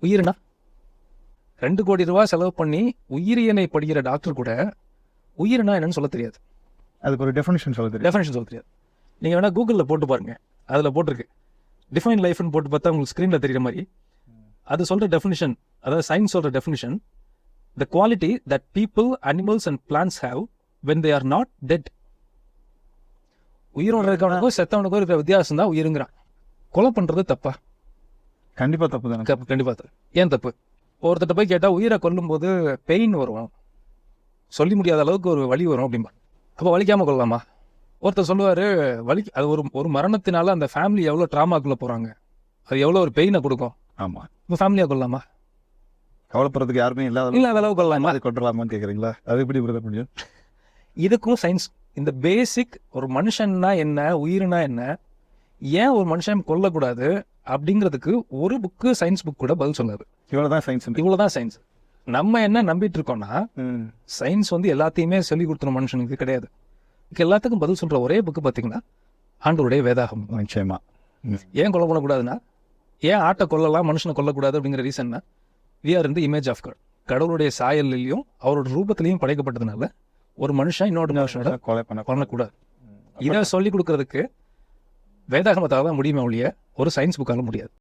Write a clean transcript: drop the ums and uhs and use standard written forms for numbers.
உயிர்னா 2 கோடி ரூபாய் செலவு பண்ணி உயிரியனை படிக்கிற டாக்டர் கூட உயிர்னா என்னன்னு சொல்ல தெரியாது. அதுக்கு ஒரு டெஃபினிஷன் சொல்ல தெரியும். டெஃபினேஷன் சொல்ல தெரியாது. நீங்கள் வேணால் கூகுளில் போட்டு பாருங்க, அதில் போட்டிருக்கு. டிஃபைன் லைஃப்னு போட்டு பார்த்தா உங்களுக்கு ஸ்க்ரீனில் தெரியுற மாதிரி அது சொல்கிற டெஃபினிஷன், அதாவது சயின்ஸ் சொல்கிற definition, the quality that people, animals and plants have when they are not dead. உயிரோட இருக்கவனுக்கும் செத்தவனுக்கும் இருக்கிற வித்தியாசம் தான் உயிருங்கிறான். கொலை பண்ணுறது தப்பா? கண்டிப்பாக தப்பு தானே. கண்டிப்பாக தப்பு. ஏன் தப்பு? ஒருத்தட்ட போய் கேட்டால் உயிரை கொல்லும்போது பெயின் வரும், சொல்லி முடியாத அளவுக்கு ஒரு வலி வரும் அப்படிம்பா. அப்போ வலிக்காமல் கொள்ளலாமா? ஒருத்தர் சொல்லுவார் வலி, அது ஒரு மரணத்தினால அந்த ஃபேமிலி எவ்வளோ ட்ராமாக்குள்ளே போகிறாங்க, அது எவ்வளோ ஒரு பெயினை கொடுக்கும். ஆமாம். இப்போ ஃபேமிலியாக கொள்ளலாமா? கவலைப்படுறதுக்கு யாருமே இல்லாத அளவு கொள்ளலாமா? அது கொண்டுடலாமான்னு கேட்குறீங்களா? அது எப்படி பிரதர் முடியும்? இதுக்கும் சயின்ஸ், இந்த பேசிக் ஒரு மனுஷன்னா என்ன, உயிர்னா என்ன, ஏன் ஒரு மனுஷன் கொல்லக்கூடாது அப்படிங்கிறதுக்கு ஒரு புக்கு, சயின்ஸ் புக் கூட பதில் சொல்லாது. இவ்வளோதான் சயின்ஸ். இவ்வளோதான் சயின்ஸ். நம்ம என்ன நம்பிட்டு இருக்கோம்னா சயின்ஸ் வந்து எல்லாத்தையுமே சொல்லி கொடுத்துற மனுஷனுக்கு கிடையாது. எல்லாத்துக்கும் பதில் சொல்ற ஒரே புக்கு பார்த்தீங்கன்னா ஆண்டவருடைய வேதாகமம். நிச்சயமா. ஏன் கொலை பண்ணக்கூடாதுன்னா, ஏன் ஆட்டை கொல்லலாம் மனுஷனை கொல்லக்கூடாது அப்படிங்கிற ரீசன்னா, we are in the image of God. கடவுளுடைய சாயல்லையும் அவரோட ரூபத்திலையும் படைக்கப்பட்டதுனால ஒரு மனுஷன் இன்னொரு மனுஷனோட கொலை பண்ணக்கூடாது. இதை சொல்லி கொடுக்கறதுக்கு வேதாகமத்தால் தான் முடியுமே ஒழிய ஒரு சயின்ஸ் புக்கால முடியாது.